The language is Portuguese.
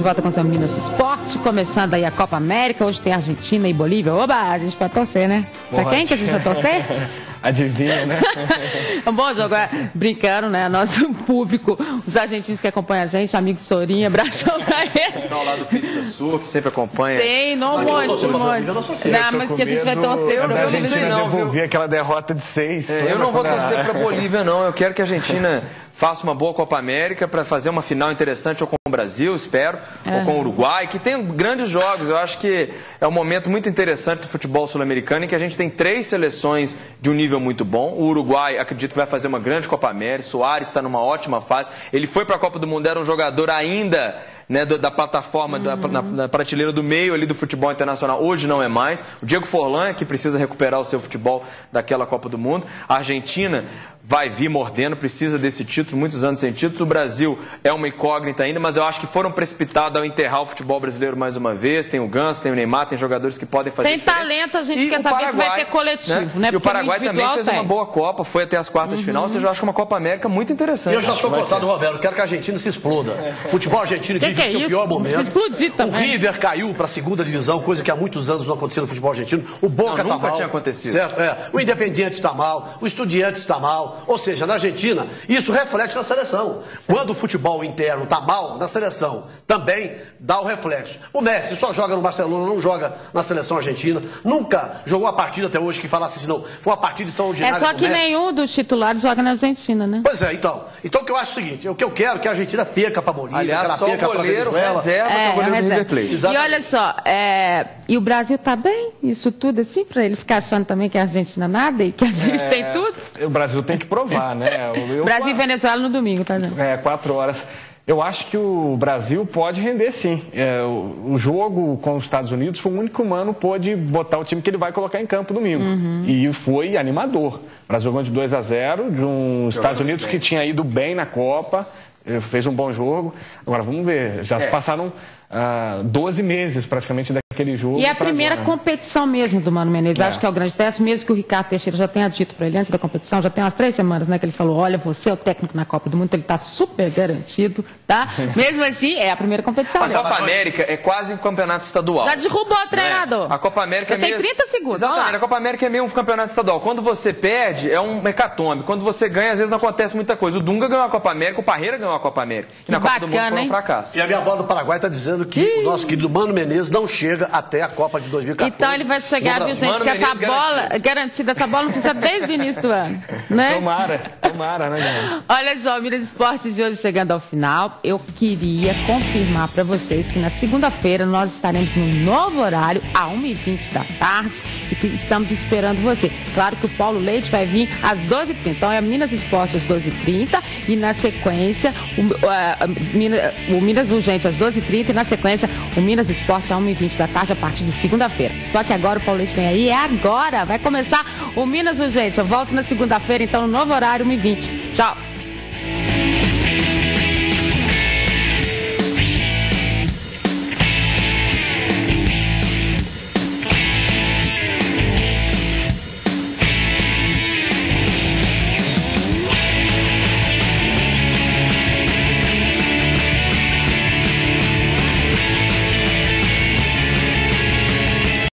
de volta com o seu Minas Esporte, começando aí a Copa América. Hoje tem Argentina e Bolívia. Oba, a gente vai torcer, né? Pra quem que a gente vai torcer? Adivinha, né? É um bom jogo, brincando, né? Nosso público, os argentinos que acompanham a gente, amigo Sorinha, abração pra eles. Pessoal lá do Pizza Sul, que sempre acompanha. Tem, não, um monte. Não, mas que a gente vai torcer pra A Bolívia. Argentina devolver aquela derrota de 6. Eu não vou torcer pra Bolívia, não. Eu quero que a Argentina faça uma boa Copa América para fazer uma final interessante ou com o Brasil, espero, ou com o Uruguai, que tem grandes jogos. Eu acho que é um momento muito interessante do futebol sul-americano, em que a gente tem 3 seleções de um nível muito bom. O Uruguai, acredito que vai fazer uma grande Copa América. Soares está numa ótima fase. Ele foi para a Copa do Mundo, era um jogador ainda, né, da plataforma, na prateleira do meio ali do futebol internacional. Hoje não é mais. O Diego Forlan, que precisa recuperar o seu futebol daquela Copa do Mundo. A Argentina vai vir mordendo, precisa desse título, muitos anos sem títulos. O Brasil é uma incógnita ainda, mas eu acho que foram precipitados ao enterrar o futebol brasileiro mais uma vez. Tem o Ganso, tem o Neymar, tem jogadores que podem fazer diferença. Tem talento, a gente quer saber se vai ter coletivo, né? E o Paraguai também fez uma boa Copa, foi até as quartas de final, ou seja, eu acho uma Copa América muito interessante. Eu já sou gostado, Roberto, quero que a Argentina se exploda. O futebol argentino vive o seu pior momento. Explodir também. O River caiu para a segunda divisão, coisa que há muitos anos não acontecia no futebol argentino. O Boca está mal. Nunca tinha acontecido. Certo? O Independiente está mal, o Estudiantes está mal. Ou seja, na Argentina, isso reflete na seleção. Quando o futebol interno está mal, na seleção também dá o reflexo. O Messi só joga no Barcelona, não joga na seleção argentina. Nunca jogou uma partida até hoje que falasse assim, não, foi uma partida extraordinária. É só que nenhum dos titulares joga na Argentina, né? Pois é, então. Então o que eu acho é o seguinte, o que eu quero é que a Argentina perca para a Bolívia, aliás, que ela só perca o goleiro para a Venezuela. reserva, que é o goleiro do River Plate. E olha só, e o Brasil tá bem? Isso tudo assim, para ele ficar achando também que a Argentina nada e que a gente tem tudo? O Brasil tem que provar, né? Brasil e Venezuela no domingo, tá vendo? 4 horas. Eu acho que o Brasil pode render, sim. O jogo com os Estados Unidos foi o único que o Mano pôde botar o time que ele vai colocar em campo domingo. E foi animador. O Brasil ganhou de 2-0, de um Estados Unidos que tinha ido bem na Copa, fez um bom jogo. Agora, vamos ver, já se passaram 12 meses praticamente daquele jogo. E é a primeira competição mesmo do Mano Menezes, acho que é o grande teste, mesmo que o Ricardo Teixeira já tenha dito para ele antes da competição, já tem umas 3 semanas, né, que ele falou, olha, você é o técnico na Copa do Mundo, ele está super garantido, tá? Mesmo assim, é a primeira competição. Mas a Copa América é quase um campeonato estadual. Já derrubou o treinador. A Copa América tem 30 segundos. Exatamente, a Copa América é meio um campeonato estadual. Quando você perde, é um hecatombe. Quando você ganha, às vezes não acontece muita coisa. O Dunga ganhou a Copa América, o Parreira ganhou a Copa América. E na Copa do Mundo foi um fracasso. E a minha bola do Paraguai está dizendo que o nosso querido Mano Menezes não chega até a Copa de 2014. Então ele vai chegar, viu, gente, que essa bola, garantida, essa bola não precisa desde o início do ano, né? Tomara, né? Olha só, Minas Esportes de hoje chegando ao final, eu queria confirmar para vocês que na segunda-feira nós estaremos no novo horário, às 1h20 da tarde, e que estamos esperando você. Claro que o Paulo Leite vai vir às 12h30, então é Minas Esportes às 12h30, e na sequência, o Minas Urgente às 12h30, e na sequência, o Minas Esporte às 1h20 da tarde, a partir de segunda-feira. Só que agora o Paulo Leite vem aí, é agora, vai começar o Minas Urgente. Eu volto na segunda-feira, então, no novo horário, 1h20. Tchau.